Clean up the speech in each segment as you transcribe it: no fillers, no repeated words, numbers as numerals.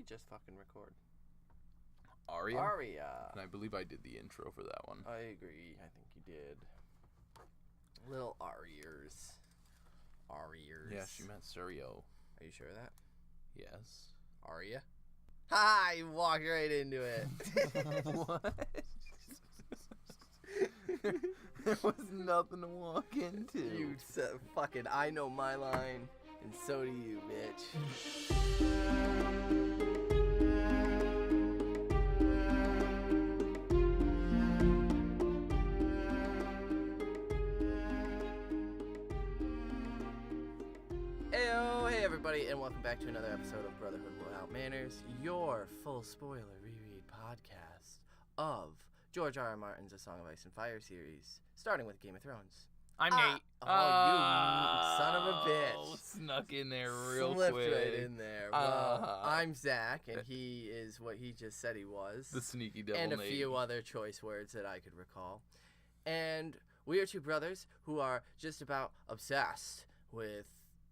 just fucking record? Arya. And I believe I did the intro for that one. I agree. I think you did. Little Aryers. Yeah, she meant Surio. Are you sure of that? Yes. Arya? Ha! You walked right into it. What? There was nothing to walk into. You said fucking I know my line, and so do you, bitch. Hey everybody, and welcome back to another episode of Brotherhood Without Manners, your full spoiler reread podcast of George R. R. Martin's A Song of Ice and Fire series, starting with Game of Thrones. I'm Nate. Oh, you son of a bitch. Snuck in there real Slipped quick. right in there. Well, I'm Zach, and he is what he just said he was. The sneaky devil and a Nate. few other choice words that I could recall. And we are two brothers who are just about obsessed with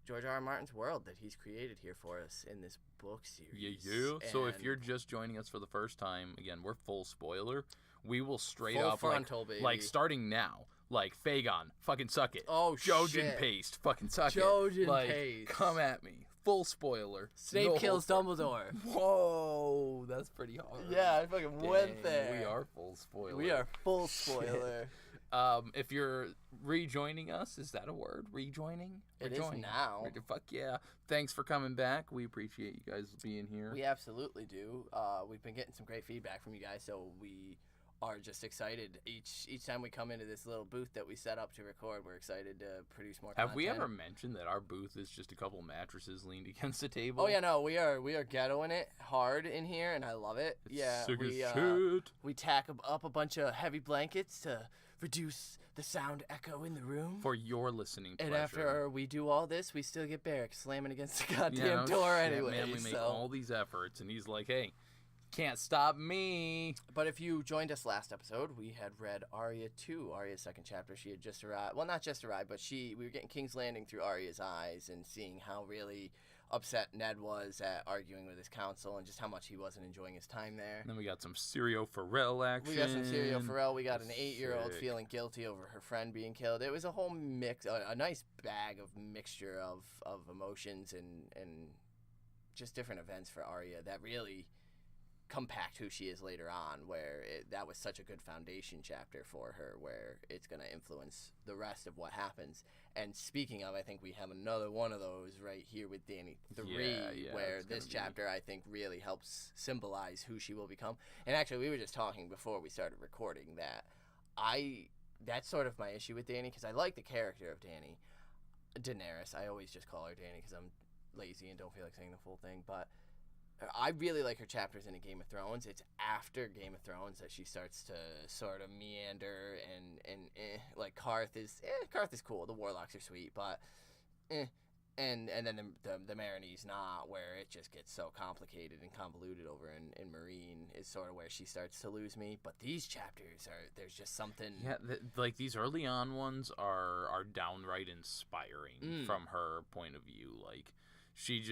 George R. R. Martin's world that he's created here for us in this book series. Yeah. So if you're just joining us for the first time, again, we're full spoiler. We will straight full up, frontal, baby. like starting now, like Fagon, fucking suck it. Oh, Jojen shit. Paste, fucking suck it. Jojen like, Paste. Come at me. Full spoiler. Snape kills Dumbledore. Whoa, that's pretty hard. Yeah, I fucking went there. We are full spoiler. We are full spoiler. If you're rejoining us, is that a word? Rejoining? It is now. Fuck yeah. Thanks for coming back. We appreciate you guys being here. We absolutely do. We've been getting some great feedback from you guys, so we are just excited. Each time we come into this little booth that we set up to record, we're excited to produce more content. Have we ever mentioned that our booth is just a couple mattresses leaned against the table? Oh yeah, no, we are ghettoing it hard in here, and I love it. It's sick as shit. We tack up a bunch of heavy blankets to reduce the sound echo in the room. For your listening pleasure. And after we do all this, we still get Barrick slamming against the goddamn door anyway. Man, we make all these efforts, and he's like, hey, can't stop me. But if you joined us last episode, we had read Arya 2, Arya's second chapter. She had just arrived. Well, not just arrived, but we were getting King's Landing through Arya's eyes and seeing how really upset Ned was at arguing with his council and just how much he wasn't enjoying his time there. And then we got some Syrio Pharrell action. We got some Syrio Pharrell. We got an 8-year-old feeling guilty over her friend being killed. It was a whole mix, a nice bag of mixture of emotions and just different events for Arya that really compact who she is later on, where that was such a good foundation chapter for her, where it's going to influence the rest of what happens. And speaking of, I think we have another one of those right here with Dany 3, where this chapter I think really helps symbolize who she will become. And actually, we were just talking before we started recording that that's sort of my issue with Dany, because I like the character of Daenerys. I always just call her Dany because I'm lazy and don't feel like saying the full thing, but I really like her chapters in A Game of Thrones. It's after Game of Thrones that she starts to sort of meander and like Karth is cool. The warlocks are sweet, but and then the Marinese not, where it just gets so complicated and convoluted over in Meereen is sort of where she starts to lose me. But these chapters there's just something. Yeah, like these early on ones are downright inspiring from her point of view. Like, she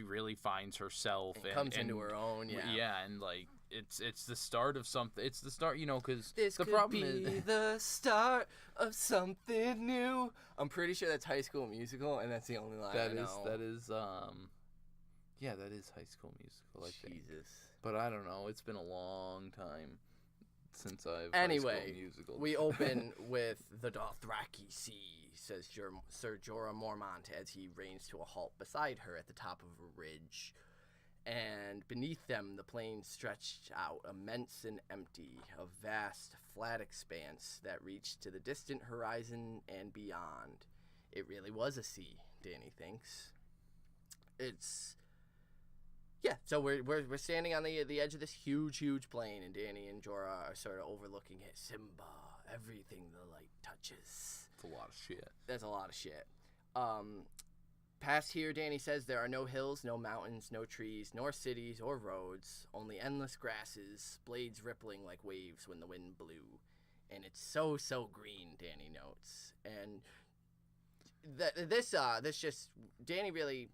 really finds herself and comes into her own. Yeah, and like it's the start of something. It's the start, because this the could problem be is the start of something new. I'm pretty sure that's High School Musical, and that's the only line I know. That is High School Musical, I think. Jesus. But I don't know. It's been a long time since I've High School Musical. We open with the Dothraki Sea, says Sir Jorah Mormont as he reins to a halt beside her at the top of a ridge. And beneath them, the plain stretched out, immense and empty, a vast, flat expanse that reached to the distant horizon and beyond. It really was a sea, Dany thinks. So we're standing on the edge of this huge plain, and Dany and Jorah are sort of overlooking it. Simba, everything the light touches. It's a lot of shit. That's a lot of shit. Past here, Dany says, there are no hills, no mountains, no trees, nor cities or roads, only endless grasses, blades rippling like waves when the wind blew. And it's so green, Dany notes. And this Dany really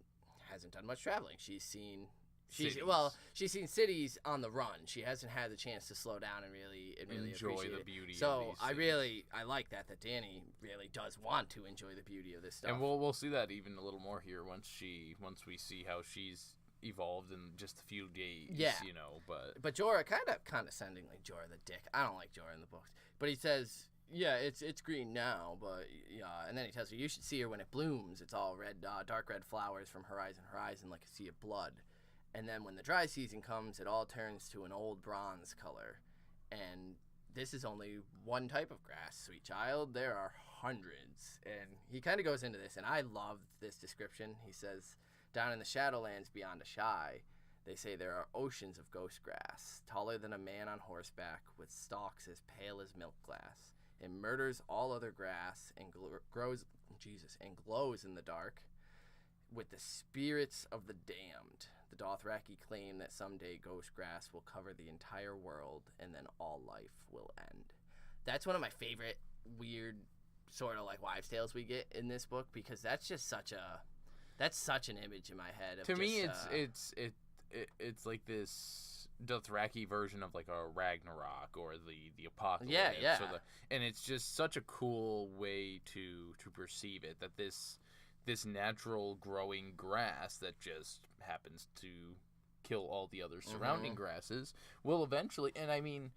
hasn't done much traveling. She's seen cities. She's seen cities on the run. She hasn't had the chance to slow down and really enjoy appreciate the beauty. So of these cities. I like that Dany really does want to enjoy the beauty of this stuff. And we'll see that even a little more here once we see how she's evolved in just a few days. Yeah. But Jorah condescendingly, Jorah the dick. I don't like Jorah in the books, but he says, yeah, it's green now, but yeah, and then he tells her you should see her when it blooms. It's all red, dark red flowers from horizon to horizon, like a sea of blood. And then when the dry season comes, it all turns to an old bronze color. And this is only one type of grass, sweet child. There are hundreds. And he kind of goes into this, and I love this description. He says, down in the Shadowlands beyond Ashai, they say there are oceans of ghost grass, taller than a man on horseback, with stalks as pale as milk glass. It murders all other grass and glows in the dark with the spirits of the damned. The Dothraki claim that someday ghost grass will cover the entire world and then all life will end. That's one of my favorite weird sort of like wives' tales we get in this book, because that's such an image in my head. To me, it's like this Dothraki version of like a Ragnarok or the apocalypse. Yeah. And it's just such a cool way to perceive it, that this natural growing grass that just happens to kill all the other surrounding grasses will eventually, and I mean,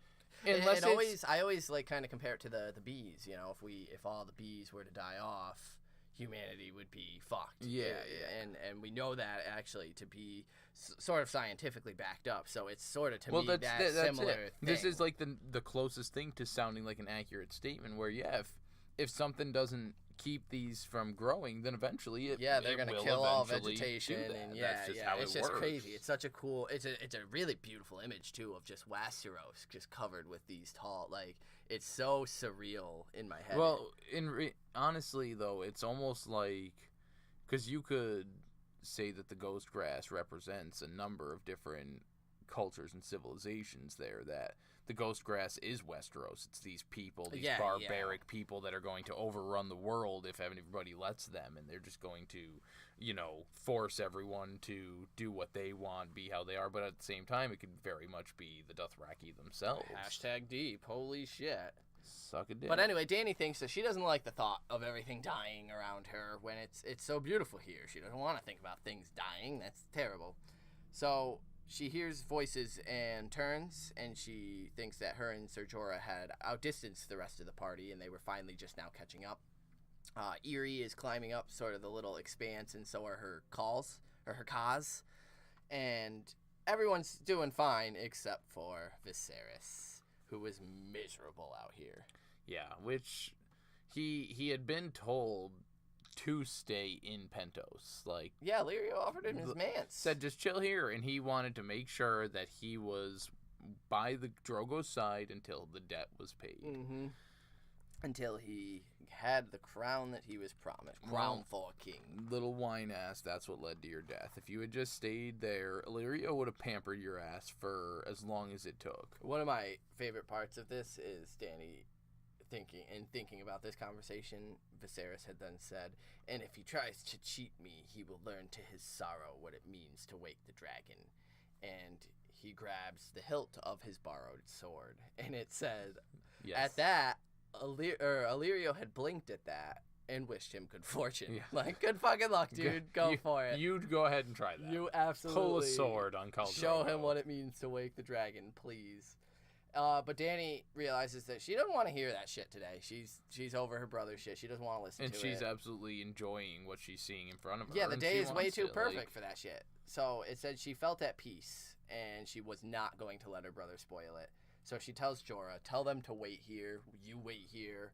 I always like kind of compare it to the bees. If all the bees were to die off, humanity would be fucked. Yeah. And we know that actually to be sort of scientifically backed up. So it's sort of similar thing. This is like the closest thing to sounding like an accurate statement. Where if something doesn't keep these from growing, then eventually they're going to kill all vegetation, and it's just crazy. It's such a cool. It's a really beautiful image too of just Westeros just covered with these tall, like, it's so surreal in my head. Well, honestly though, it's almost like, because you could say that the ghost grass represents a number of different cultures and civilizations there, that the ghost grass is Westeros. It's these people, these barbaric people that are going to overrun the world if everybody lets them, and they're just going to, force everyone to do what they want, be how they are. But at the same time, it could very much be the Dothraki themselves. #deep. Holy shit. Suck a dick. But anyway, Dany thinks that she doesn't like the thought of everything dying around her when it's so beautiful here. She doesn't want to think about things dying. That's terrible. So she hears voices and turns, and she thinks that her and Ser Jorah had outdistanced the rest of the party, and they were finally just now catching up. Eerie is climbing up sort of the little expanse, and so are her Khas. And everyone's doing fine except for Viserys, who is miserable out here. Yeah, which he had been told to stay in Pentos. Like, yeah, Illyrio offered him his manse. Said just chill here, and he wanted to make sure that he was by the Drogo's side until the debt was paid. Mm-hmm. Until he had the crown that he was promised. Crown for a king. Little wine ass, that's what led to your death. If you had just stayed there, Illyrio would have pampered your ass for as long as it took. One of my favorite parts of this is Dany thinking about this conversation. Viserys had then said, and if he tries to cheat me, he will learn to his sorrow what it means to wake the dragon. And he grabs the hilt of his borrowed sword. And it said, at that, Illyrio had blinked at that and wished him good fortune. Yeah. Like, good fucking luck, dude. Go for it. You'd go ahead and try that. You absolutely pull a sword on Khal Drogo. Show him what it means to wake the dragon, please. But Dany realizes that she doesn't want to hear that shit today. She's over her brother's shit. She doesn't want to listen to it. And she's absolutely enjoying what she's seeing in front of her. Yeah, the day is way too perfect for that shit. So it said she felt at peace, and she was not going to let her brother spoil it. So she tells Jorah, tell them to wait here. You wait here.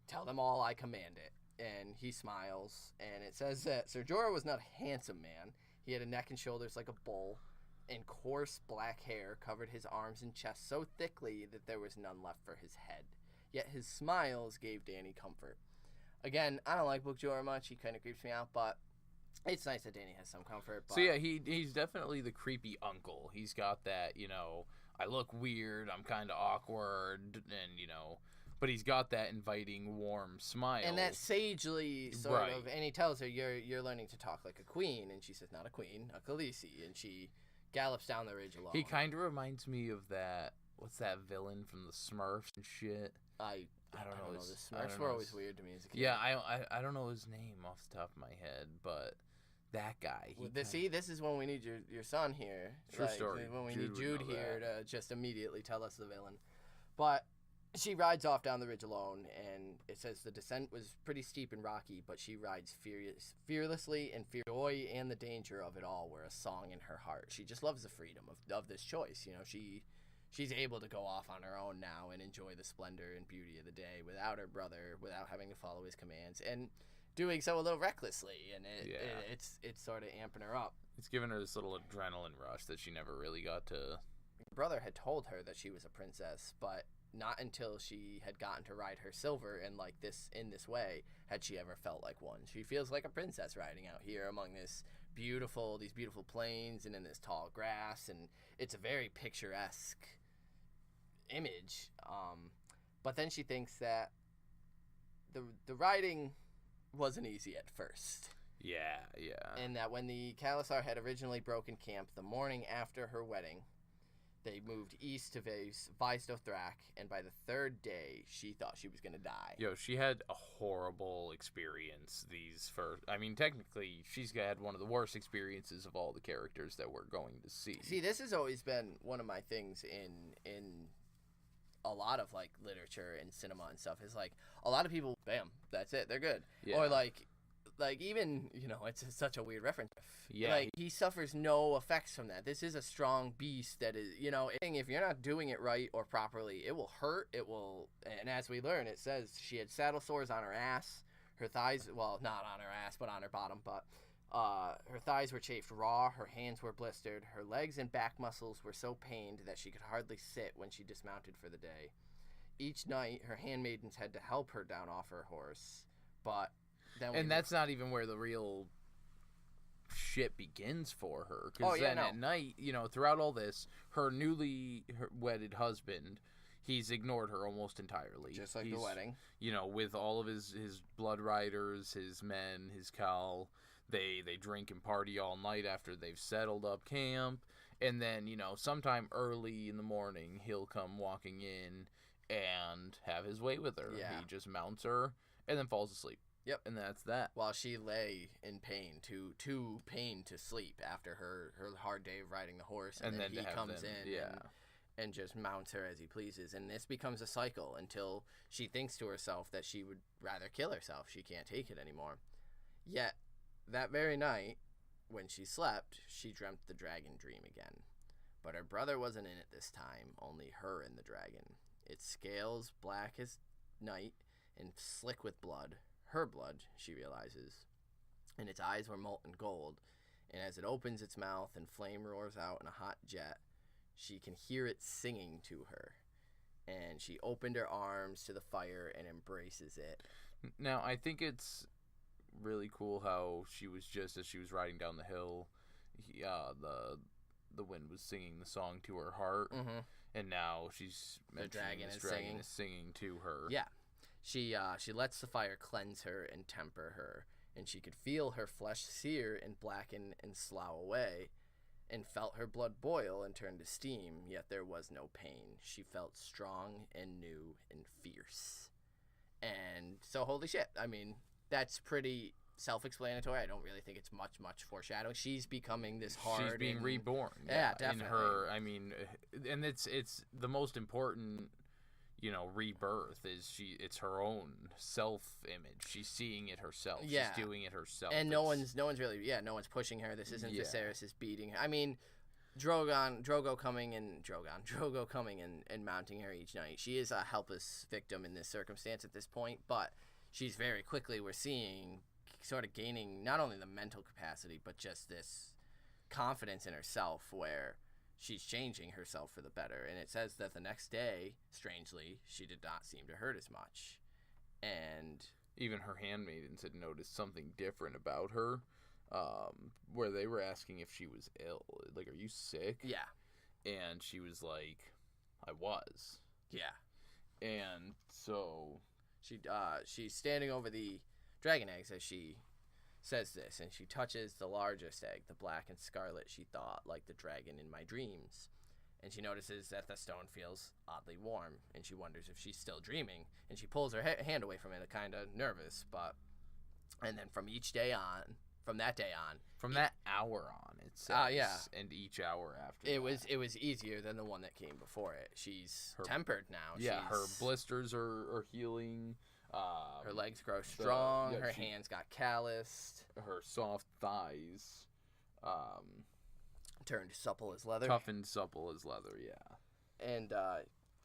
Tell them all I command it. And he smiles. And it says that Ser Jorah was not a handsome man. He had a neck and shoulders like a bull, and coarse black hair covered his arms and chest so thickly that there was none left for his head. Yet his smiles gave Dany comfort. Again, I don't like Book Jorah much. He kind of creeps me out, but it's nice that Dany has some comfort. But... So yeah, he's definitely the creepy uncle. He's got that, I look weird, I'm kind of awkward, and, but he's got that inviting, warm smile. And that sagely sort of, and he tells her, you're learning to talk like a queen, and she says, not a queen, a Khaleesi, and she gallops down the ridge alone. He kind of reminds me of that. What's that villain from the Smurfs and shit? I don't know. The Smurfs were always weird to me as a kid. Yeah, I don't know his name off the top of my head, but that guy. This is when we need your son here. True story. When we need Jude here to just immediately tell us the villain. But she rides off down the ridge alone, and it says the descent was pretty steep and rocky, but she rides fearlessly, and joy and the danger of it all were a song in her heart. She just loves the freedom of this choice. You know, she's able to go off on her own now and enjoy the splendor and beauty of the day without her brother, without having to follow his commands, and doing so a little recklessly, and it's sort of amping her up. It's giving her this little adrenaline rush that she never really got to. Her brother had told her that she was a princess, but not until she had gotten to ride her silver in this way had she ever felt like one. She feels like a princess riding out here among these beautiful plains and in this tall grass, and it's a very picturesque image. But then she thinks that the riding wasn't easy at first. Yeah. And that when the Khalasar had originally broken camp the morning after her wedding, they moved east to Vaisdothrak, and by the third day, she thought she was going to die. Yo, she had a horrible experience technically, she's had one of the worst experiences of all the characters that we're going to see. See, this has always been one of my things in a lot of, like, literature and cinema and stuff, is, like, a lot of people, bam, that's it, they're good. Yeah. Or, like even, you know, it's such a weird reference. Yeah. Like, he suffers no effects from that. This is a strong beast that is, you know, if you're not doing it right or properly, it will hurt. And as we learn, it says she had saddle sores on her ass. Her thighs, well, not on her ass, but on her bottom, but her thighs were chafed raw. Her hands were blistered. Her legs and back muscles were so pained that she could hardly sit when she dismounted for the day. Each night, her handmaidens had to help her down off her horse, but that's not even where the real shit begins for her. Because at night, you know, throughout all this, her wedded husband, he's ignored her almost entirely. Just like the wedding. You know, with all of his blood riders, his men, his Khal, they drink and party all night after they've settled up camp. And then, you know, sometime early in the morning, he'll come walking in and have his way with her. Yeah. He just mounts her and then falls asleep. Yep. And that's that. While she lay in pain, too pain to sleep after her hard day of riding the horse. And then he comes in and just mounts her as he pleases. And this becomes a cycle until she thinks to herself that she would rather kill herself. She can't take it anymore. Yet, that very night, when she slept, she dreamt the dragon dream again. But her brother wasn't in it this time, only her and the dragon. Its scales black as night and slick with blood. Her blood, she realizes, and its eyes were molten gold, and as it opens its mouth and flame roars out in a hot jet, she can hear it singing to her, and she opened her arms to the fire and embraces it. Now, I think it's really cool how she was just, as she was riding down the hill, the wind was singing the song to her heart, and now the dragon is singing to her. Yeah. She lets the fire cleanse her and temper her, and she could feel her flesh sear and blacken and slough away, and felt her blood boil and turn to steam, yet there was no pain. She felt strong and new and fierce. And so, holy shit, I mean, that's pretty self-explanatory. I don't really think it's much foreshadowing. She's becoming this hard. She's being reborn. Yeah, definitely. In her, I mean, and it's the most important, you know, rebirth is it's her own self-image. She's seeing it herself. Yeah. She's doing it herself. And no one's pushing her. This isn't Viserys beating her. I mean, Drogo coming and mounting her each night. She is a helpless victim in this circumstance at this point, but she's very quickly, we're seeing, sort of gaining not only the mental capacity, but just this confidence in herself where she's changing herself for the better. And it says that the next day, strangely, she did not seem to hurt as much. And even her handmaidens had noticed something different about her, where they were asking if she was ill. Like, are you sick? Yeah. And she was like, I was. Yeah. And so she's standing over the dragon eggs as she says this, and she touches the largest egg, the black and scarlet she thought, like the dragon in my dreams. And she notices that the stone feels oddly warm, and she wonders if she's still dreaming, and she pulls her hand away from it, kind of nervous, but... And then from that day on... From that hour on, it says, yeah. And each hour after It was easier than the one that came before it. She's tempered now. Yeah, her blisters are healing. Her legs grow strong. Her hands got calloused. Her soft thighs turned supple as leather. Tough and supple as leather, yeah. And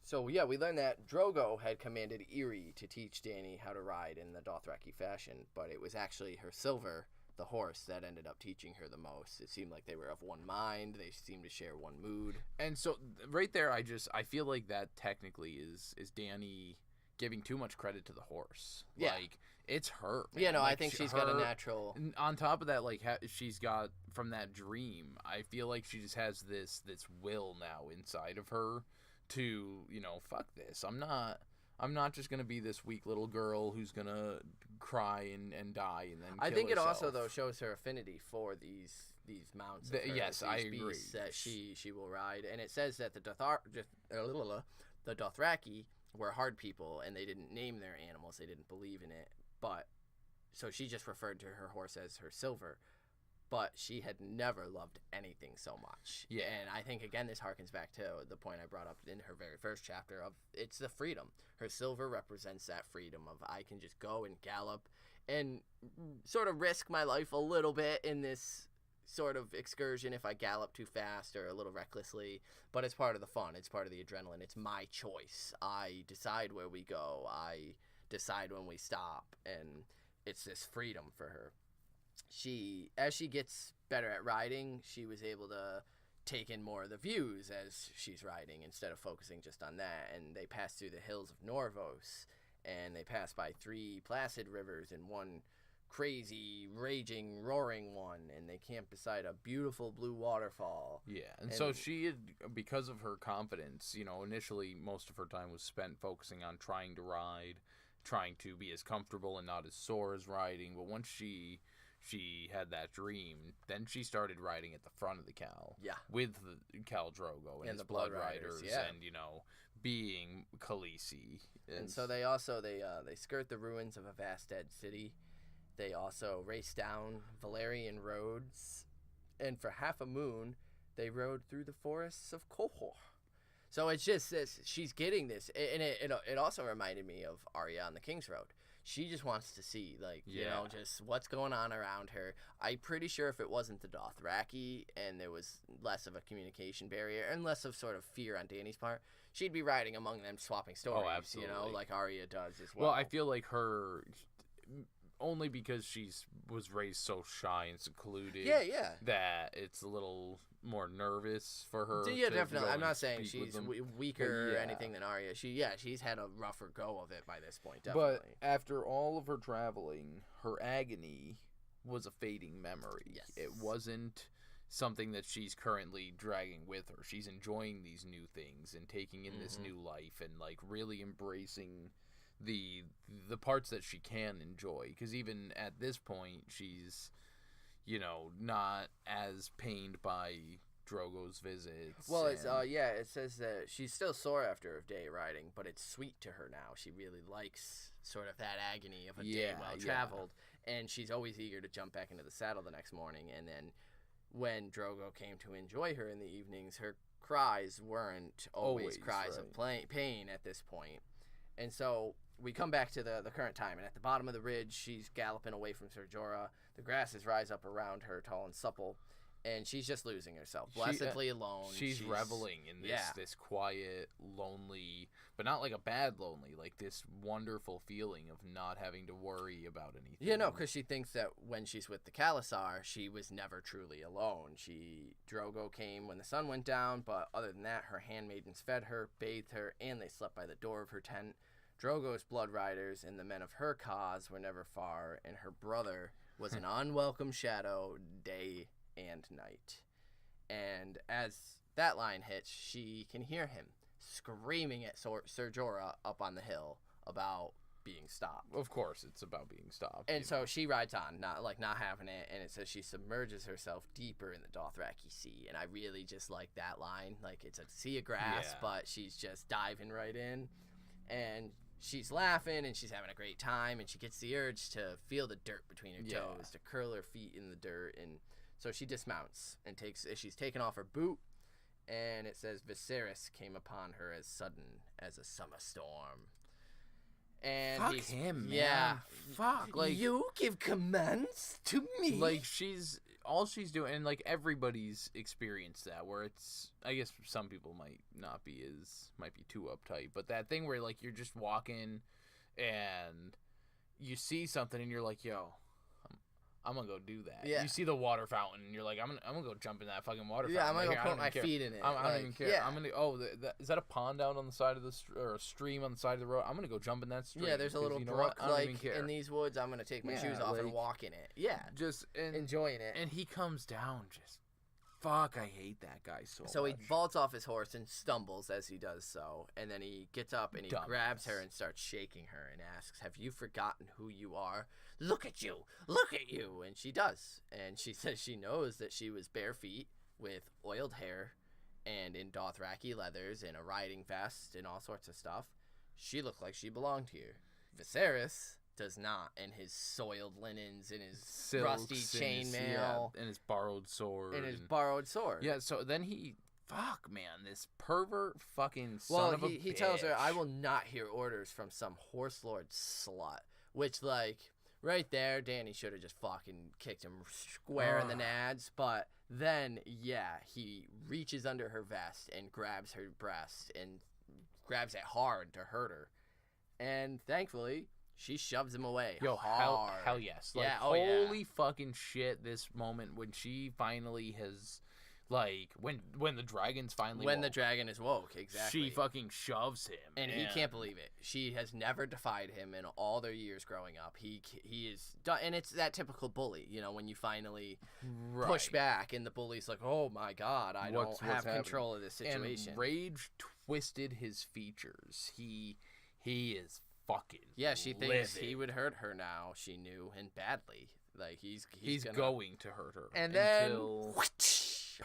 so, yeah, we learned that Drogo had commanded Eerie to teach Dany how to ride in the Dothraki fashion, but it was actually her Silver, the horse, that ended up teaching her the most. It seemed like they were of one mind. They seemed to share one mood. And so, right there, I feel like that technically is Dany giving too much credit to the horse. Yeah. Like, it's her, man. Yeah, no, like, I think she's got a natural... On top of that, like, she's got, from that dream, I feel like she just has this will now inside of her to, you know, fuck this. I'm not just going to be this weak little girl who's going to cry and die and then kill I think herself. It also, though, shows her affinity for these mounts. Yes, I agree. Beasts that she will ride. And it says that the Dothraki were hard people, and they didn't name their animals. They didn't believe in it. But so she just referred to her horse as her Silver. But she had never loved anything so much. Yeah. And I think, again, this harkens back to the point I brought up in her very first chapter of it's the freedom. Her Silver represents that freedom of I can just go and gallop and sort of risk my life a little bit in this sort of excursion if I gallop too fast or a little recklessly. But it's part of the fun. It's part of the adrenaline. It's my choice. I decide where we go. I decide when we stop. And it's this freedom for her. As she gets better at riding, she was able to take in more of the views as she's riding instead of focusing just on that. And they pass through the hills of Norvos, and they pass by 3 placid rivers and one crazy, raging, roaring one, and they camp beside a beautiful blue waterfall. Yeah, and so she had, because of her confidence, you know, initially most of her time was spent focusing on trying to ride, trying to be as comfortable and not as sore as riding, but once she had that dream, then she started riding at the front of the Khal. Yeah. With the Khal Drogo and his the Blood Riders yeah. and, you know, being Khaleesi. And so they also, they skirt the ruins of a vast dead city. They also race down Valerian roads. And for half a moon, they rode through the forests of Qohor. So it's just this, she's getting this. And it also reminded me of Arya on the King's Road. She just wants to see, like, you know, just what's going on around her. I'm pretty sure if it wasn't the Dothraki and there was less of a communication barrier and less of sort of fear on Dany's part, she'd be riding among them, swapping stories, you know, like Arya does as well. Well, I feel like her, only because was raised so shy and secluded, that it's a little more nervous for her. Yeah, definitely. I'm not saying she's weaker or anything than Arya. She's had a rougher go of it by this point, definitely. But after all of her traveling, her agony was a fading memory. Yes. It wasn't something that she's currently dragging with her. She's enjoying these new things and taking in this new life and, like, really embracing the parts that she can enjoy, because even at this point she's, you know, not as pained by Drogo's visits. Well, it's it says that she's still sore after a day riding, but it's sweet to her now. She really likes sort of that agony of a day well traveled, and she's always eager to jump back into the saddle the next morning. And then when Drogo came to enjoy her in the evenings, her cries weren't always cries of pain at this point. And so we come back to the current time, and at the bottom of the ridge, she's galloping away from Ser Jorah. The grasses rise up around her, tall and supple, and she's just losing herself, blessedly alone. She's reveling in this quiet, lonely, but not like a bad lonely, like this wonderful feeling of not having to worry about anything. Yeah, no, because she thinks that when she's with the Khalasar, she was never truly alone. Drogo came when the sun went down, but other than that, her handmaidens fed her, bathed her, and they slept by the door of her tent. Drogo's blood riders and the men of her cause were never far, and her brother was an unwelcome shadow day and night. And as that line hits, she can hear him screaming at Ser Jorah up on the hill about being stopped. Of course, it's about being stopped. And so she rides on, not having it, and it says she submerges herself deeper in the Dothraki Sea, and I really just like that line. Like, it's a sea of grass, but she's just diving right in, and she's laughing, and she's having a great time, and she gets the urge to feel the dirt between her toes, to curl her feet in the dirt, and so she dismounts and she's taken off her boot, and it says Viserys came upon her as sudden as a summer storm. And fuck him, man. Yeah. Fuck. Like, you give commands to me. Like, all she's doing, and like everybody's experienced that, where it's, I guess some people might be too uptight, but that thing where like you're just walking and you see something and you're like, yo, I'm gonna go do that. Yeah. You see the water fountain, and you're like, I'm gonna go jump in that fucking water yeah, fountain. I'm gonna Like, go put my feet in it. I don't even care. Yeah. I'm gonna. Is that a pond out on the side of the or a stream on the side of the road? I'm gonna go jump in that stream. Yeah, there's a little brook like in these woods. I'm gonna take my shoes off and walk in it. Yeah, just enjoying it. And he comes down just. Fuck, I hate that guy so much. So he vaults off his horse and stumbles as he does so, and then he gets up and he grabs her and starts shaking her and asks, "Have you forgotten who you are? Look at you! Look at you!" And she does. And she says she knows that she was bare feet with oiled hair and in Dothraki leathers and a riding vest and all sorts of stuff. She looked like she belonged here. Viserys does not, and his soiled linens and his rusty chainmail and his borrowed sword Yeah, so then fuck, man, this pervert fucking son of a bitch. He tells her, "I will not hear orders from some horse lord slut," which, like, right there, Dany should have just fucking kicked him square in the nads. But then, he reaches under her vest and grabs her breast and grabs it hard to hurt her, and thankfully she shoves him away. Yo, hard. hell yes. Like, holy fucking shit, this moment when she finally has, like, when the dragon's finally the dragon is woke, exactly. She fucking shoves him. And he can't believe it. She has never defied him in all their years growing up. He is done, and it's that typical bully, you know, when you finally push back, and the bully's like, "Oh my god, I don't have control of this situation." And rage twisted his features. He is fucking she thinks he would hurt her now. She knew, and badly. Like, he's going to hurt her. And then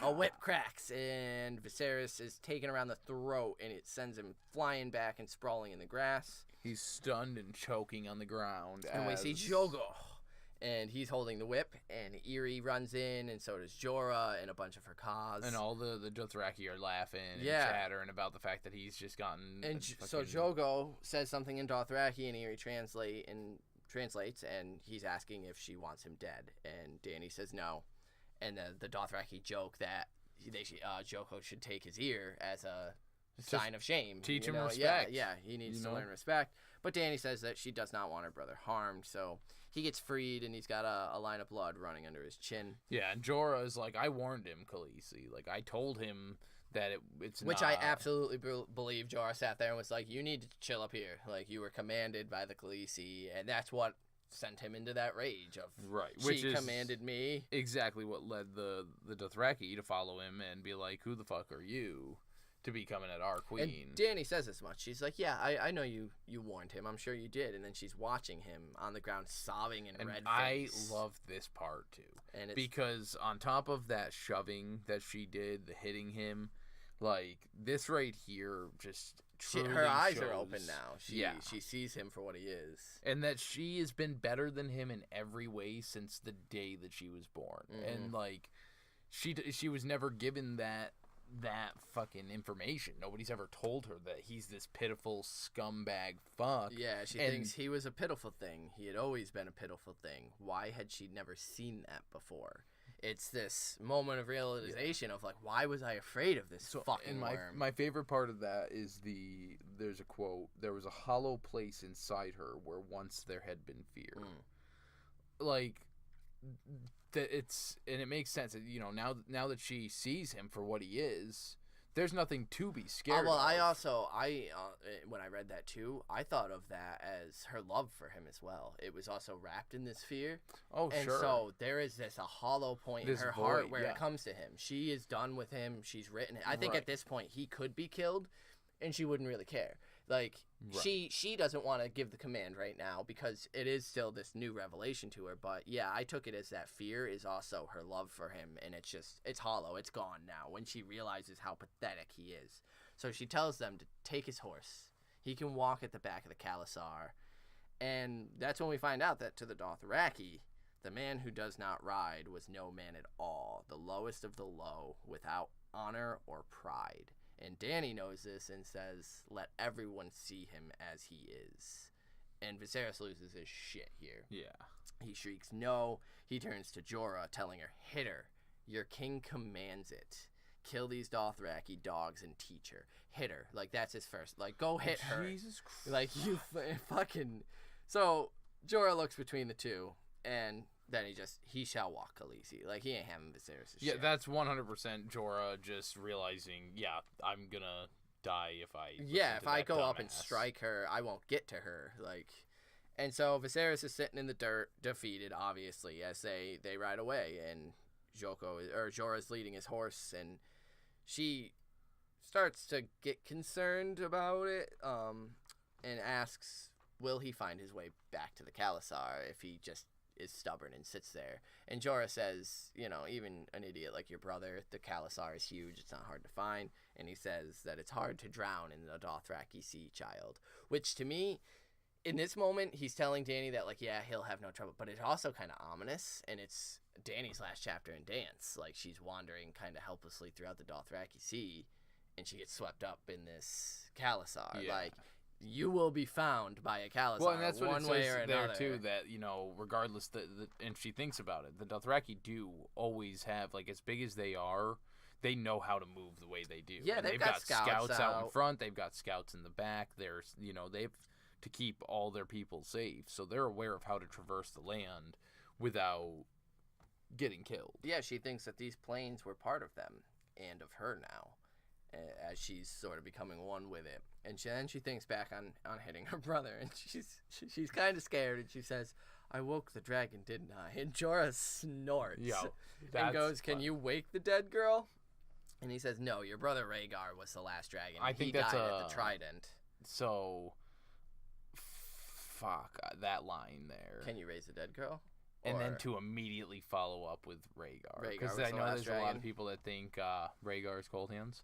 a whip cracks, and Viserys is taken around the throat, and it sends him flying back and sprawling in the grass. He's stunned and choking on the ground. And we see Jogo, and he's holding the whip, and Irri runs in, and so does Jorah and a bunch of her Khas. And all the Dothraki are laughing and chattering about the fact that he's just gotten... And so Jogo says something in Dothraki, and Irri translates, and he's asking if she wants him dead. And Dany says no. And the Dothraki joke that Jogo should take his ear as a sign of shame. Teach him respect. Yeah, he needs to learn respect. But Dany says that she does not want her brother harmed, so he gets freed, and he's got a line of blood running under his chin. Yeah, and Jorah is like, I warned him, Khaleesi. Like, I told him that it's Which I absolutely believe. Jorah sat there and was like, you need to chill up here. Like, you were commanded by the Khaleesi, and that's what sent him into that rage of, she commanded me. Exactly what led the Dothraki to follow him and be like, who the fuck are you to be coming at our queen? And Dany says as much. She's like, yeah, I know you warned him. I'm sure you did. And then she's watching him on the ground sobbing and red face. I love this part too. And because on top of that shoving that she did, the hitting him, like, this right here just her eyes are open now. She sees him for what he is. And that she has been better than him in every way since the day that she was born. Mm-hmm. And, like, she was never given that fucking information. Nobody's ever told her that he's this pitiful scumbag fuck. Yeah, she thinks he was a pitiful thing. He had always been a pitiful thing. Why had she never seen that before? It's this moment of realization of, like, why was I afraid of this fucking worm? My favorite part of that is there's a quote, there was a hollow place inside her where once there had been fear. Like, and it makes sense. You know, now that she sees him for what he is, there's nothing to be scared of. I when I read that too, I thought of that as her love for him as well. It was also wrapped in this fear. Oh, and sure. And so there is a hollow point in her heart where it comes to him. She is done with him. She's written it. I think at this point he could be killed, and she wouldn't really care. Like, Right. she doesn't want to give the command right now because it is still this new revelation to her. But yeah, I took it as that fear is also her love for him, and it's hollow. It's gone now when she realizes how pathetic he is. So she tells them to take his horse. He can walk at the back of the Khalasar. And that's when we find out that to the Dothraki, the man who does not ride was no man at all, the lowest of the low, without honor or pride. And Dany knows this and says, let everyone see him as he is. And Viserys loses his shit here. Yeah. He shrieks, no. He turns to Jorah, telling her, hit her. Your king commands it. Kill these Dothraki dogs and teach her. Hit her. Like, that's his first. Like, go hit her. Jesus Christ. Like, you fucking... So, Jorah looks between the two, and then he shall walk Khaleesi. Like, he ain't having Viserys' Yeah, shit. that's 100% Jorah just realizing, I'm gonna die if I if I go up and dumbass. strike her, I won't get to her. Like, and so Viserys is sitting in the dirt, defeated, obviously, as they ride away, and Jorah's leading his horse, and she starts to get concerned about it, and asks, will he find his way back to the Khalasar if he just is stubborn and sits there? And Jorah says, even an idiot like your brother, the Khalasar is huge, it's not hard to find. And he says that it's hard to drown in the Dothraki sea, child. Which, to me, in this moment, he's telling Dany that, like, yeah, he'll have no trouble. But it's also kind of ominous, and it's Dany's last chapter in Dance. Like, she's wandering kind of helplessly throughout the Dothraki sea, and she gets swept up in this Khalasar. Yeah. Like, you will be found by a Khalasar, Well, and that's what one it way says or another. there too. That regardless, and she thinks about it. The Dothraki do always have, like, as big as they are, they know how to move the way they do. Yeah, and they've got scouts out in front. They've got scouts in the back. There's, they've to keep all their people safe, so they're aware of how to traverse the land without getting killed. Yeah, she thinks that these plains were part of them and of her now, as she's sort of becoming one with it. And then she thinks back on hitting her brother, and she's kind of scared, and she says, I woke the dragon, didn't I? And Jorah snorts and goes, can you wake the dead girl? And he says, no, your brother Rhaegar was the last dragon. I think he that's died at the Trident. So, fuck, that line there. Can you raise the dead girl? And then to immediately follow up with Rhaegar. Because I know there's a lot of people that think Rhaegar is cold hands.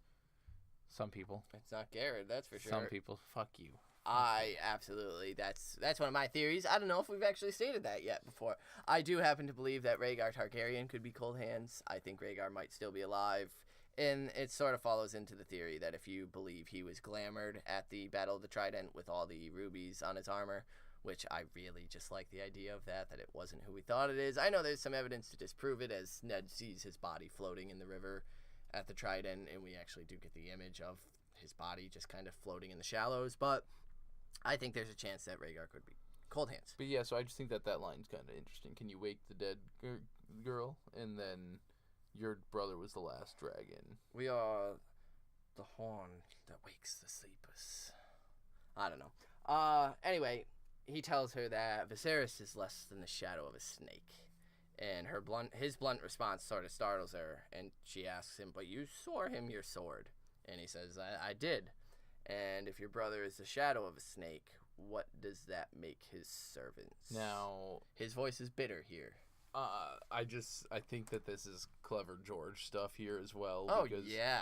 Some people. It's not Garrett, that's for sure. Some people. Fuck you. Absolutely. That's one of my theories. I don't know if we've actually stated that yet before. I do happen to believe that Rhaegar Targaryen could be cold hands. I think Rhaegar might still be alive. And it sort of follows into the theory that if you believe he was glamored at the Battle of the Trident with all the rubies on his armor, which I really just like the idea of that it wasn't who we thought it is. I know there's some evidence to disprove it, as Ned sees his body floating in the river at the Trident, and we actually do get the image of his body just kind of floating in the shallows, but I think there's a chance that Rhaegar could be cold hands. But yeah, so I just think that line's kind of interesting. Can you wake the dead girl? And then your brother was the last dragon. We are the horn that wakes the sleepers. I don't know. Anyway, he tells her that Viserys is less than the shadow of a snake. And his blunt response sort of startles her, and she asks him, but you swore him your sword. And he says, I did. And if your brother is the shadow of a snake, what does that make his servants? Now, his voice is bitter here. I think that this is clever George stuff here as well. Oh, because, yeah.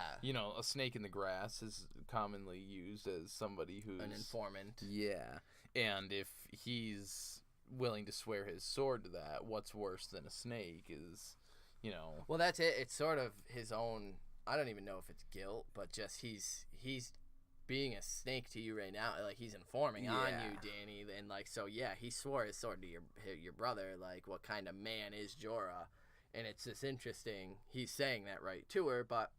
A snake in the grass is commonly used as somebody who's an informant. Yeah. And if he's willing to swear his sword to that, what's worse than a snake is, Well, that's it. It's sort of his own, I don't even know if it's guilt, but just he's being a snake to you right now. Like, he's informing on you, Dany. And, like, so, yeah, he swore his sword to your brother. Like, what kind of man is Jorah? And it's just interesting. He's saying that right to her, but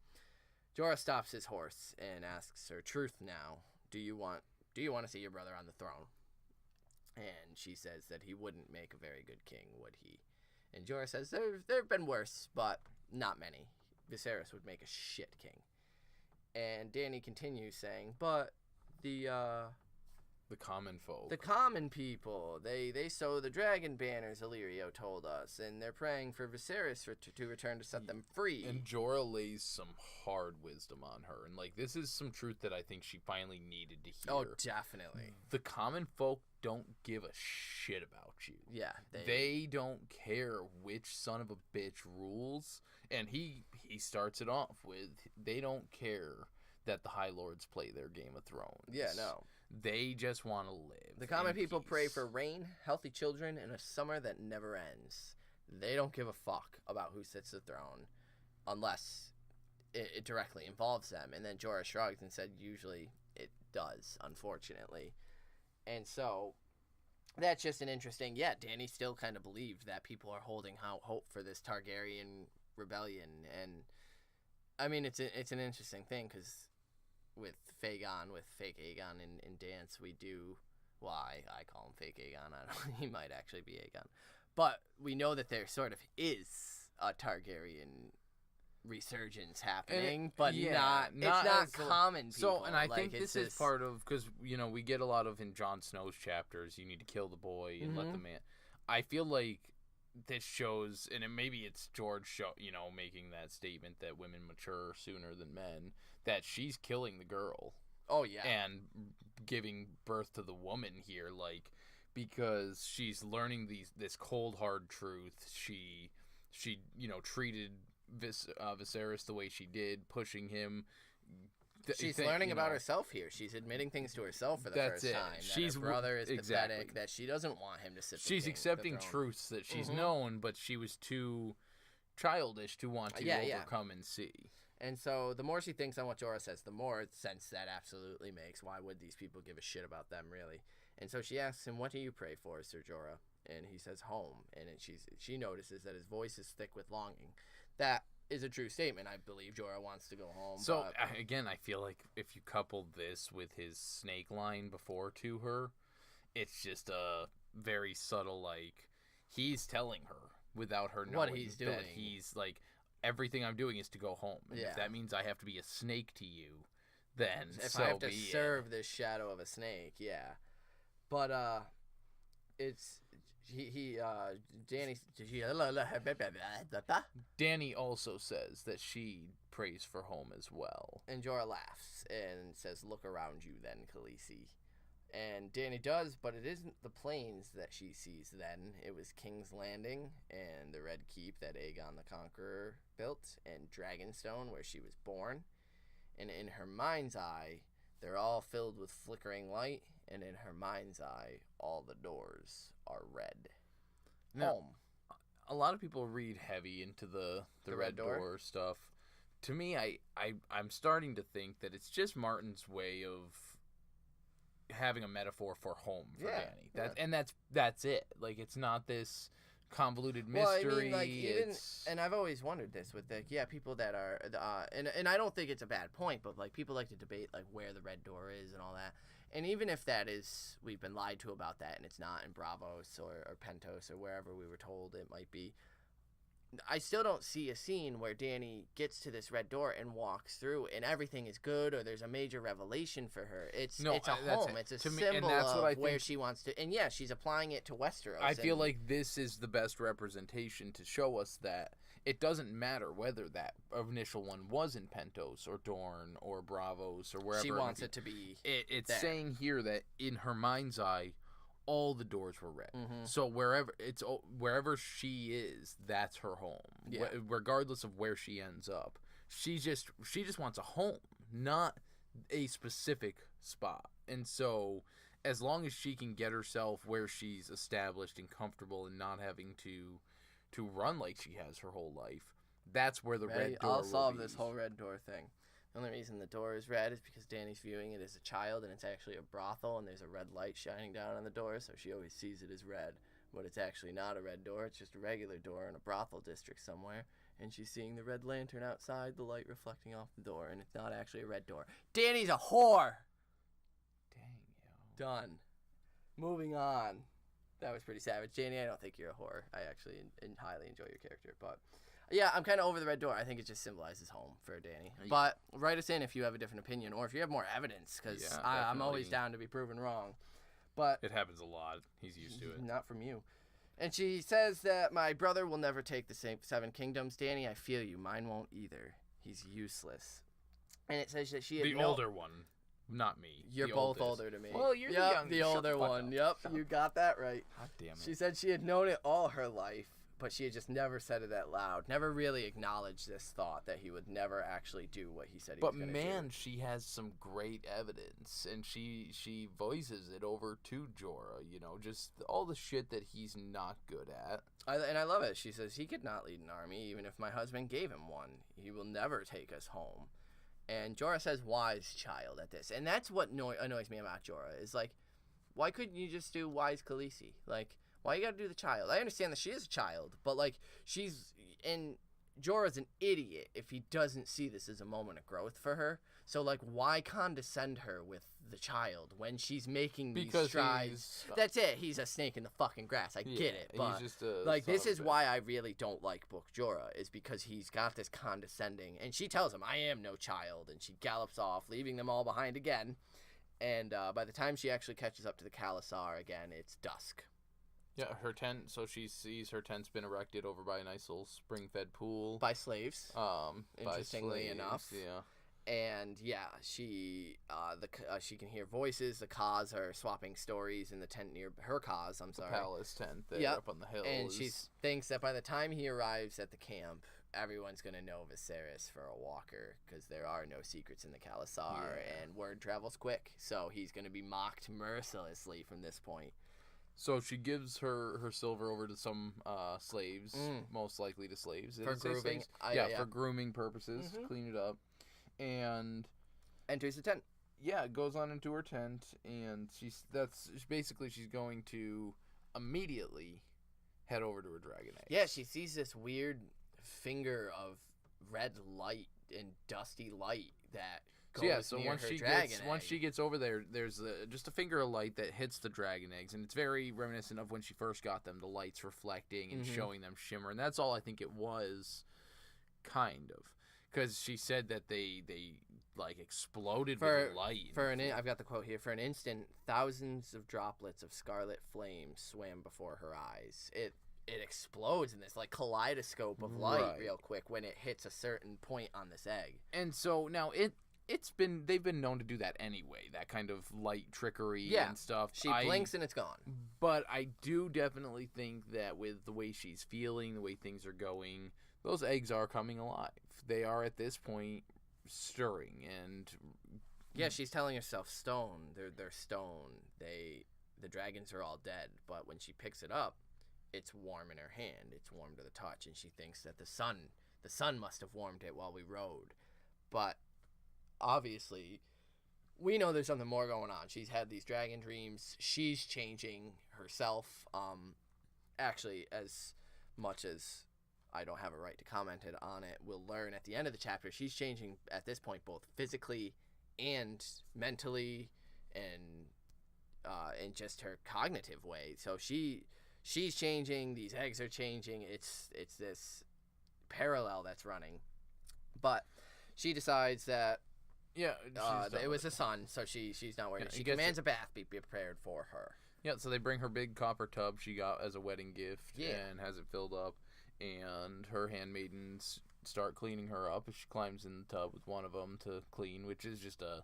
Jorah stops his horse and asks her, truth now, do you want to see your brother on the throne? And she says that he wouldn't make a very good king, would he? And Jorah says, there have been worse, but not many. Viserys would make a shit king. And Dany continues saying, but the The common folk. The common people. They sew the dragon banners, Illyrio told us, and they're praying for Viserys to return to set them free. And Jorah lays some hard wisdom on her. And, like, this is some truth that I think she finally needed to hear. Oh, definitely. The common folk don't give a shit about you. Yeah. They don't care which son of a bitch rules. And he starts it off with, they don't care that the High Lords play their Game of Thrones. Yeah, no. They just want to live. The common people peace. pray for rain, healthy children, and a summer that never ends. They don't give a fuck about who sits the throne unless it directly involves them. And then Jorah shrugged and said, usually it does, unfortunately. And so that's just an interesting... Yeah, Dany still kind of believed that people are holding out hope for this Targaryen rebellion. And, I mean, it's an interesting thing because... with fake Aegon in Dance, we do... Well, I call him fake Aegon. I don't, he might actually be Aegon. But we know that there sort of is a Targaryen resurgence happening, but yeah, it's not common people. So, and I like, think this is part of... Because, you know, we get a lot of in Jon Snow's chapters, you need to kill the boy and let the man... I feel like this shows, and maybe it's George, making that statement that women mature sooner than men, that she's killing the girl. Oh, yeah. And giving birth to the woman here, like, because she's learning this cold, hard truth. She treated Viserys the way she did, pushing him. She's learning about herself here. She's admitting things to herself for the first time. That her brother is pathetic, that she doesn't want him to sit She's accepting truths that she's known, but she was too childish to want to overcome and see. And so the more she thinks on what Jorah says, the more sense that absolutely makes. Why would these people give a shit about them, really? And so she asks him, what do you pray for, Sir Jorah? And he says, home. And she notices that his voice is thick with longing. That is a true statement. I believe Jorah wants to go home. So, again, I feel like if you couple this with his snake line before to her, it's just a very subtle, like, he's telling her without her knowing what he's doing. That he's like, everything I'm doing is to go home. And if that means I have to be a snake to you, then if I have to serve this shadow of a snake, yeah. But Dany also says that she prays for home as well. And Jorah laughs and says, look around you then, Khaleesi. And Dany does, but it isn't the plains that she sees then. It was King's Landing and the Red Keep that Aegon the Conqueror built, and Dragonstone where she was born. And in her mind's eye, they're all filled with flickering light, and in her mind's eye, all the doors are red. Now, home. A lot of people read heavy into the red door stuff. To me, I'm starting to think that it's just Martin's way of having a metaphor for home for Dany. And that's it. Like, it's not this convoluted mystery. Well, I mean, like, and I've always wondered this with people that are and I don't think it's a bad point, but like people like to debate like where the red door is and all that. And even if that is, we've been lied to about that and it's not in Bravos or Pentos or wherever we were told it might be, I still don't see a scene where Dany gets to this red door and walks through and everything is good or there's a major revelation for her. It's a home. It's a symbol of where she wants to. And yeah, she's applying it to Westeros. I feel like this is the best representation to show us that it doesn't matter whether that initial one was in Pentos or Dorne or Bravos or wherever. She wants it to be. It's saying here that in her mind's eye, all the doors were red. Mm-hmm. So wherever she is, that's her home. Yeah. Regardless of where she ends up, she just wants a home, not a specific spot. And so, as long as she can get herself where she's established and comfortable and not having to run like she has her whole life, that's where the red door. I'll solve this whole red door thing. The only reason the door is red is because Dany's viewing it as a child, and it's actually a brothel, and there's a red light shining down on the door, so she always sees it as red. But it's actually not a red door, it's just a regular door in a brothel district somewhere, and she's seeing the red lantern outside, the light reflecting off the door, and it's not actually a red door. Dany's a whore! Dang, yo. Done. Moving on. That was pretty savage. Dany, I don't think you're a whore. I actually highly enjoy your character, but... Yeah, I'm kind of over the red door. I think it just symbolizes home for Dany. But write us in if you have a different opinion or if you have more evidence, because I'm always down to be proven wrong. But it happens a lot. He's used to it. Not from you. And she says that my brother will never take the same 7 kingdoms. Dany, I feel you. Mine won't either. He's useless. And it says that she had the older one, not me. You're both older to me. Well, you're the young. The older one. Yep, you got that right. God damn it. She said she had known it all her life, but she had just never said it out loud. Never really acknowledged this thought that he would never actually do what he said he was going to do. But man, she has some great evidence, and she voices it over to Jorah. You know, just all the shit that he's not good at. And I love it. She says he could not lead an army, even if my husband gave him one. He will never take us home. And Jorah says, wise child at this. And that's what annoys me about Jorah, is like, why couldn't you just do wise Khaleesi? Like, why you gotta do the child? I understand that she is a child, but like, Jorah's an idiot if he doesn't see this as a moment of growth for her. So like, why condescend her with the child when she's making these strides? That's it. He's a snake in the fucking grass. I get it, but he's just like, this is why I really don't like Book Jorah, is because he's got this condescending, and she tells him, I am no child, and she gallops off, leaving them all behind again. And by the time she actually catches up to the Khalasar again, it's dusk. Yeah, her tent. So she sees her tent's been erected over by a nice little spring-fed pool By slaves. Interestingly by slaves, enough. Yeah. And yeah, she can hear voices. The Khas are swapping stories in the tent near her Khas. I'm sorry. The palace tent there up on the hill. And she thinks that by the time he arrives at the camp, everyone's gonna know Viserys for a walker, because there are no secrets in the Khalasar, and word travels quick. So he's gonna be mocked mercilessly from this point. So she gives her silver over to some slaves, most likely to slaves. For grooming. For grooming purposes, clean it up. And enters the tent. Yeah, goes on into her tent, and she's going to immediately head over to her dragon eggs. Yeah, she sees this weird finger of red light and dusty light that goes near her dragon egg. Once she gets over there, there's just a finger of light that hits the dragon eggs, and it's very reminiscent of when she first got them, the lights reflecting and showing them shimmer, and that's all I think it was, kind of. Because she said that they like exploded with light. I've got the quote here. For an instant, thousands of droplets of scarlet flame swam before her eyes. It explodes in this like kaleidoscope of light real quick when it hits a certain point on this egg. And so now they've been known to do that anyway. That kind of light trickery and stuff. She blinks and it's gone. But I do definitely think that with the way she's feeling, the way things are going, those eggs are coming alive. They are at this point stirring, and yeah, she's telling herself stone. They're stone. The dragons are all dead. But when she picks it up, it's warm in her hand. It's warm to the touch, and she thinks that the sun must have warmed it while we rode. But obviously, we know there's something more going on. She's had these dragon dreams. She's changing herself. Actually, as much as I don't have a right to comment on it, we'll learn at the end of the chapter, she's changing at this point both physically and mentally and in just her cognitive way. So she's changing, these eggs are changing. It's this parallel that's running. But she decides that it was a son, so she's not worried. She commands a bath be prepared for her. Yeah, so they bring her big copper tub she got as a wedding gift and has it filled up. And her handmaidens start cleaning her up as she climbs in the tub with one of them to clean, which is just a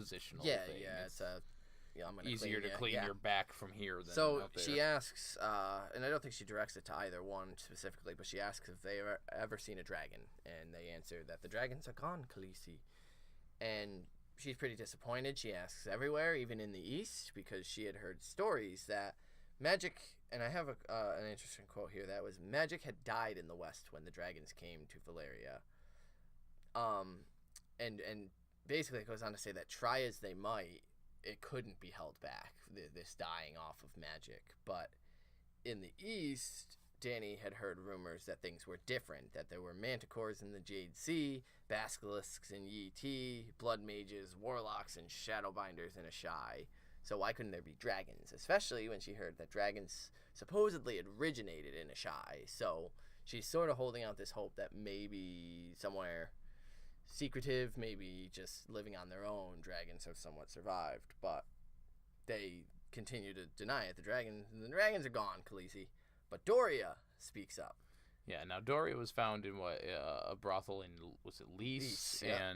positional thing. It's I'm gonna easier to clean your back from here than so up there. She asks, and I don't think she directs it to either one specifically, but she asks if they ever seen a dragon, and they answer that the dragons are gone, Khaleesi. And she's pretty disappointed. She asks everywhere, even in the East, because she had heard stories that magic, and I have an interesting quote here, that was magic had died in the West when the dragons came to Valyria. And basically it goes on to say that try as they might, it couldn't be held back, this dying off of magic. But in the East, Dany had heard rumors that things were different, that there were manticores in the Jade Sea, basilisks in Yi Ti, blood mages, warlocks, and shadowbinders in Ashai. So why couldn't there be dragons? Especially when she heard that dragons supposedly originated in Ashai. So she's sort of holding out this hope that maybe somewhere secretive, maybe just living on their own, dragons have somewhat survived. But they continue to deny it. The dragons are gone, Khaleesi. But Doria speaks up. Yeah, now Doria was found in a brothel in, was it Lys? Yeah.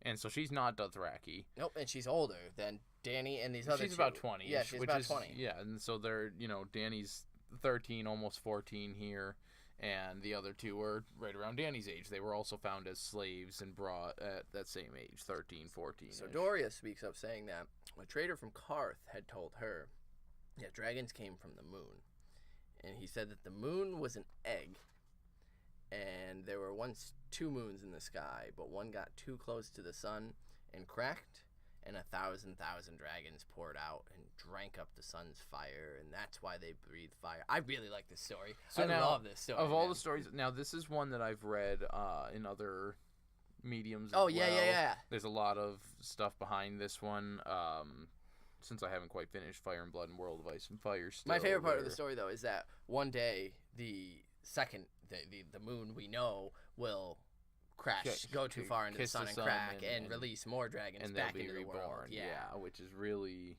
And so she's not Dothraki. Nope, and she's older than Dany and these other She's two. about 20. Yeah, she's about 20. Yeah, and so they're, Dany's 13, almost 14 here, and the other two are right around Dany's age. They were also found as slaves and brought at that same age, 13, 14. So Doria speaks up saying that a trader from Karth had told her that dragons came from the moon. And he said that the moon was an egg. And there were once 2 moons in the sky, but one got too close to the sun and cracked, and 1,000 dragons poured out and drank up the sun's fire, and that's why they breathe fire. I really like this story. I love this story. Of all the stories, now this is one that I've read in other mediums. Oh, yeah. There's a lot of stuff behind this one. Since I haven't quite finished Fire and Blood and World of Ice and Fire still. My favorite part of the story, though, is that one day the moon we know will crash, go too far into the sun and crack, and release more dragons back into the world. Yeah, which is really,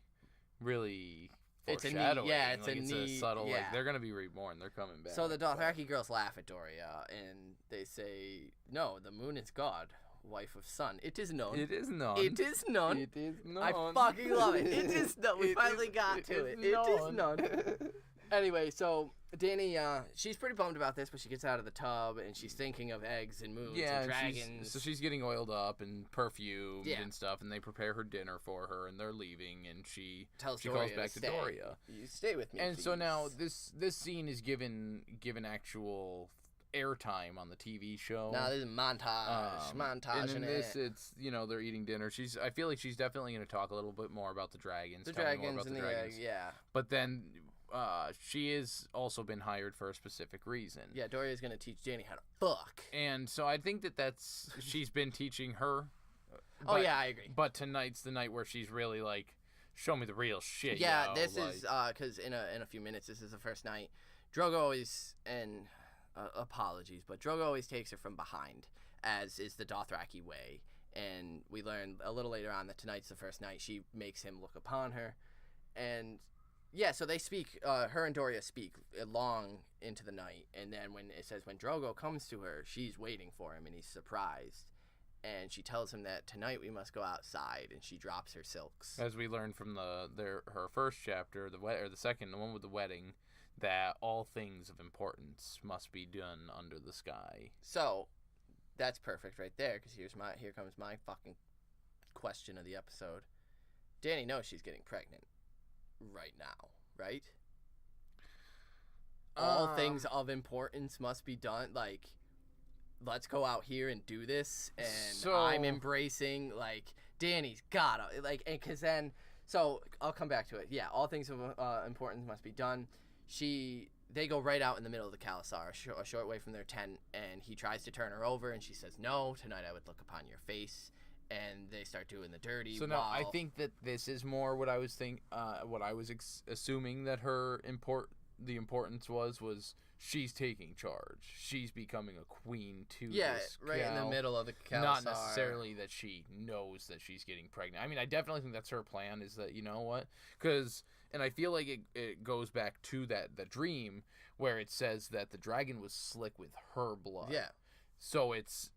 really it's foreshadowing. It's a subtle, they're going to be reborn. They're coming back. So the Dothraki girls laugh at Doria, and they say, no, the moon is God, wife of sun. It is known. It is known. It is known. It is known. I fucking love it. It is known. We finally got to it. It is known. Anyway, so Dany, she's pretty bummed about this, but she gets out of the tub, and she's thinking of eggs and moons and dragons. So she's getting oiled up and perfumed and stuff, and they prepare her dinner for her, and they're leaving, and she calls back to Doria. You stay with me, And please. so now this scene is given actual airtime on the TV show. No, this is montage. And in this, it's they're eating dinner. I feel like she's definitely going to talk a little bit more about the dragons. The dragons and the egg, yeah. But then she has also been hired for a specific reason. Yeah, Doria's going to teach Dany how to fuck. And so I think she's been teaching her. I agree. But tonight's the night where she's really like, show me the real shit. Yeah, this is because in a few minutes, this is the first night. Drogo always, and apologies, but Drogo always takes her from behind, as is the Dothraki way. And we learn a little later on that tonight's the first night she makes him look upon her. And yeah, so they speak, her and Doria speak long into the night, and then when it says when Drogo comes to her, she's waiting for him, and he's surprised. And she tells him that tonight we must go outside, and she drops her silks. As we learned from her first chapter, the one with the wedding, that all things of importance must be done under the sky. So, that's perfect right there, because here comes my fucking question of the episode. Dany knows she's getting pregnant right now, right? All things of importance must be done. Like, let's go out here and do this. And I'm embracing, like, Dany's gotta, like, and because then, so I'll come back to it. Yeah, all things of importance must be done. They go right out in the middle of the Khalasar, a short way from their tent, and he tries to turn her over, and she says, no, tonight I would look upon your face. And they start doing the dirty. So now I think that this is more what I was assuming that the importance was she's taking charge. She's becoming a queen to this right in the middle of the Khalasar. Not necessarily that she knows that she's getting pregnant. I mean, I definitely think that's her plan. Is that, you know what? And I feel like it goes back to the dream where it says that the dragon was slick with her blood. Yeah. So it's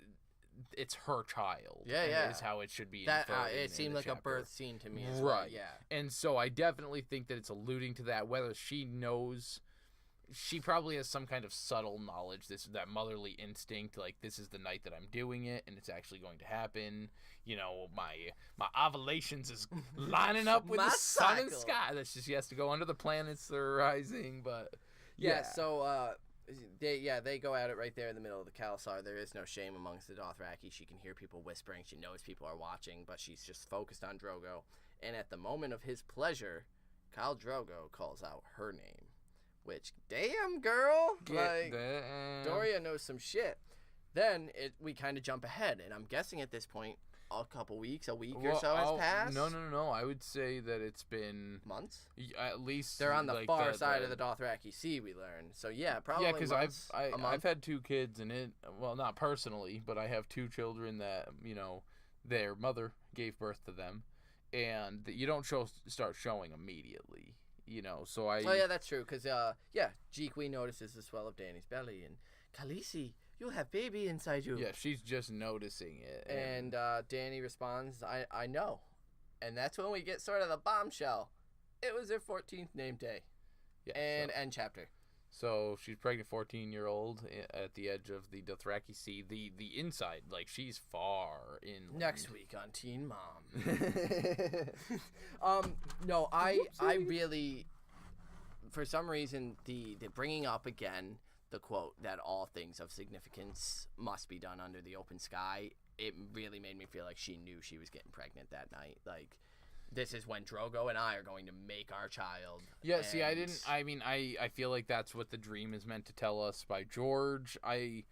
her child. Yeah. Is how it should be. It seemed like a birth scene to me as right. well. Yeah. And so I definitely think that it's alluding to that. Whether she knows, she probably has some kind of subtle knowledge. That motherly instinct, like this is the night that I'm doing it, and it's actually going to happen. My ovulations is lining up with the sun and sky. That's just she has to go under the planets that are rising. But yeah. So they go at it right there in the middle of the Khalasar. There is no shame amongst the Dothraki. She can hear people whispering. She knows people are watching, but she's just focused on Drogo. And at the moment of his pleasure, Khal Drogo calls out her name. Which, damn, girl! Doria knows some shit. Then we kind of jump ahead, and I'm guessing at this point, a couple weeks, a week or so has passed. No. I would say that it's been months. At least they're on the far side of the Dothraki Sea. We learned. So yeah, probably. Yeah, because I've had 2 kids, and not personally, but I have 2 children that their mother gave birth to them, and you don't start showing immediately. You know, so I... Oh, yeah, that's true, because, Jeekwe notices the swell of Dany's belly, and, Khaleesi, you have baby inside you. Yeah, she's just noticing it. And Dany responds, I know. And that's when we get sort of the bombshell. It was their 14th name day. Yeah, and end chapter. So she's pregnant 14-year-old at the edge of the Dothraki Sea. The inside, like, she's far in. Next week on Teen Mom. No, I really, for some reason, the bringing up again the quote that all things of significance must be done under the open sky, it really made me feel like she knew she was getting pregnant that night. Like, this is when Drogo and I are going to make our child. Yeah, see, I feel like that's what the dream is meant to tell us by George. I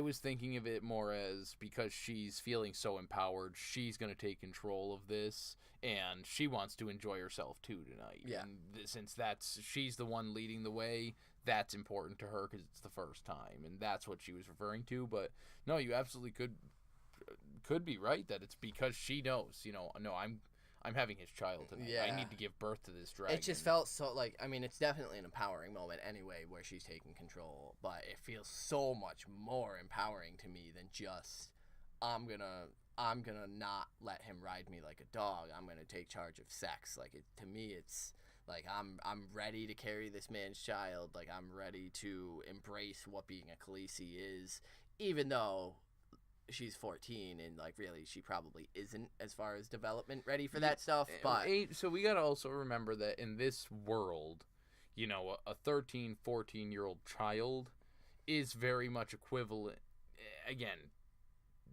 was thinking of it more as because she's feeling so empowered, she's going to take control of this, and she wants to enjoy herself too tonight. Yeah. And since she's the one leading the way, that's important to her because it's the first time, and that's what she was referring to. But no, you absolutely could be right that it's because she knows, you know, no, I'm having his child tonight. Yeah. I need to give birth to this dragon. It just felt so, like, I mean, it's definitely an empowering moment anyway where she's taking control, but it feels so much more empowering to me than just, I'm gonna not let him ride me like a dog. I'm gonna take charge of sex. Like, to me, it's like, I'm ready to carry this man's child. Like, I'm ready to embrace what being a Khaleesi is, even though she's 14 and, like, really she probably isn't as far as development ready for that stuff. But so we gotta also remember that in this world, you know, a 13, 14-year-old child is very much equivalent, again,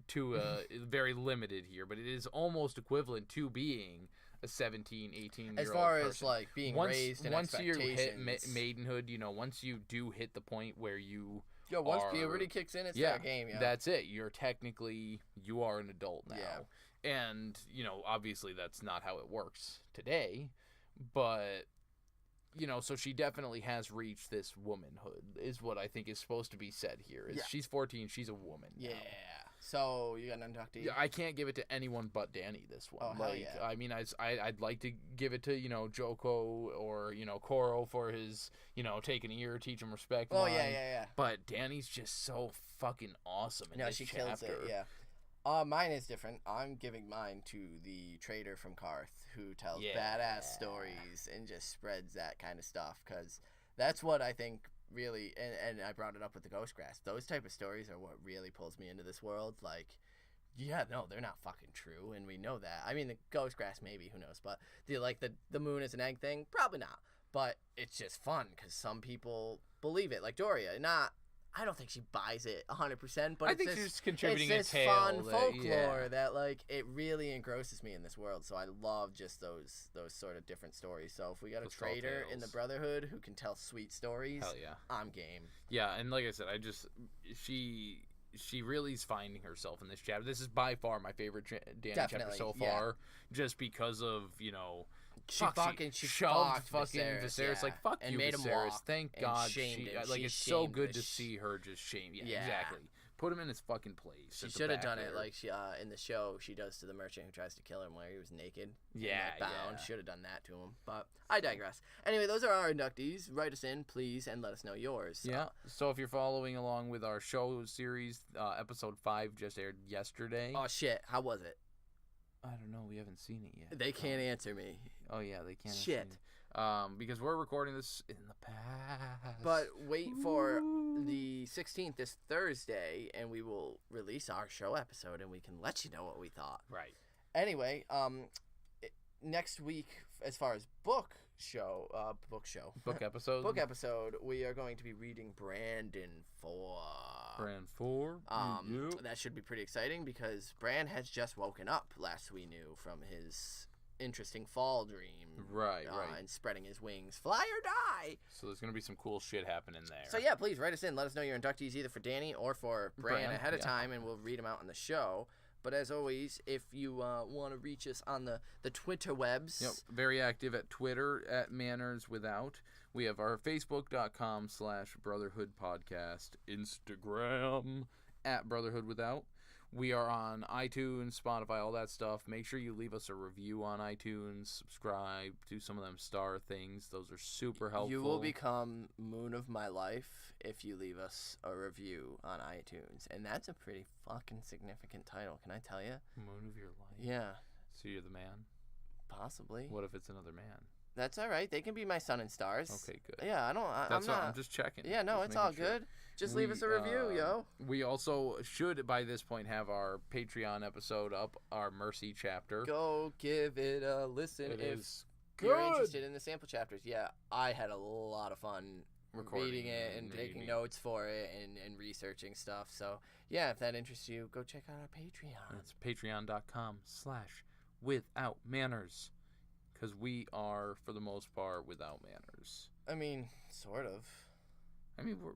to very limited here, but it is almost equivalent to being a 17, 18-year-old as far person. as, like, being raised in expectations. Once you hit maidenhood, you know, once you do hit the point where you once puberty kicks in, it's fair game. Yeah, that's it. You are an adult now. Yeah. And, you know, obviously that's not how it works today, but, you know, so she definitely has reached this womanhood, is what I think is supposed to be said here. She's 14, she's a woman now. Yeah. So you got an inductee? Yeah, I can't give it to anyone but Dany this one. Oh, hell yeah. I mean, I'd like to give it to, you know, Joko or, you know, Koro for his, you know, take an ear, teach him respect. Oh, yeah. But Dany's just so fucking awesome in this she chapter. kills it, yeah. Mine is different. I'm giving mine to the trader from Karth who tells badass stories and just spreads that kind of stuff, because that's what I think really, and I brought it up with the Ghostgrass. Those type of stories are what really pulls me into this world. Like, yeah, no, they're not fucking true, and we know that. I mean, the Ghostgrass maybe, who knows? But the moon is an egg thing, probably not. But it's just fun because some people believe it, like Doria. I don't think she buys it 100%, but I think she's contributing it's a tale fun folklore that like it really engrosses me in this world. So I love just those sort of different stories. So if we got a trader in the Brotherhood who can tell sweet stories, hell yeah, I'm game. Yeah, and like I said, she really is finding herself in this chapter. This is by far my favorite Dany chapter so far, just because of, you know. She shoved fucking Viserys like, fuck and you, made Viserys. Him walk. Thank God it's so good to see her just shame. Yeah, exactly. Put him in his fucking place. She should have done it like she in the show she does to the merchant who tries to kill him where he was naked. Yeah, and, bound. Should have done that to him. But I digress. Anyway, those are our inductees. Write us in, please, and let us know yours. Yeah. So if you're following along with our show series, episode 5 just aired yesterday. Oh shit! How was it? I don't know. We haven't seen it yet. They can't answer me. Oh, yeah, they can't. Shit. Because we're recording this in the past. But wait for the 16th, this Thursday, and we will release our show episode, and we can let you know what we thought. Right. Anyway, next week, as far as book episode, we are going to be reading Brandon 4. Brand 4. That should be pretty exciting because Bran has just woken up, last we knew, from his interesting fall dream. Right. And spreading his wings. Fly or die! So there's going to be some cool shit happening there. So yeah, please write us in. Let us know your inductees either for Dany or for Bran ahead of time, and we'll read them out on the show. But as always, if you want to reach us on the Twitter webs. Yep, very active at Twitter, at Manners Without. We have our Facebook.com/Brotherhood Podcast, Instagram, at Brotherhood Without. We are on iTunes, Spotify, all that stuff. Make sure you leave us a review on iTunes. Subscribe. Do some of them star things. Those are super helpful. You will become Moon of My Life if you leave us a review on iTunes. And that's a pretty fucking significant title, can I tell you? Moon of your life? Yeah. So you're the man? Possibly. What if it's another man? That's all right. They can be my sun and stars. Okay, good. Yeah, I'm just checking. Yeah, no, just it's all making good. Just leave us a review, yo. We also should, by this point, have our Patreon episode up, our Mercy chapter. Go give it a listen if you're interested in the sample chapters. Yeah, I had a lot of fun reading it and taking notes for it and researching stuff. So, yeah, if that interests you, go check out our Patreon. It's patreon.com/withoutmanners. Because we are, for the most part, without manners. I mean, sort of. I mean, we're,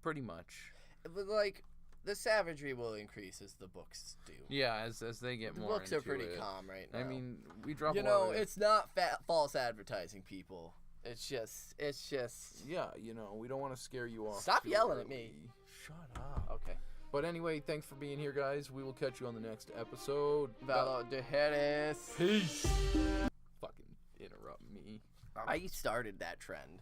pretty much. But, like, the savagery will increase as the books do. Yeah, as they get more into it. The books are pretty calm right now. I mean, we drop it's not false advertising, people. It's just... Yeah, we don't want to scare you off. Stop yelling at me. Shut up. Okay. But anyway, thanks for being here, guys. We will catch you on the next episode. Valo de Jerez. Peace. Fucking interrupt me. I started that trend.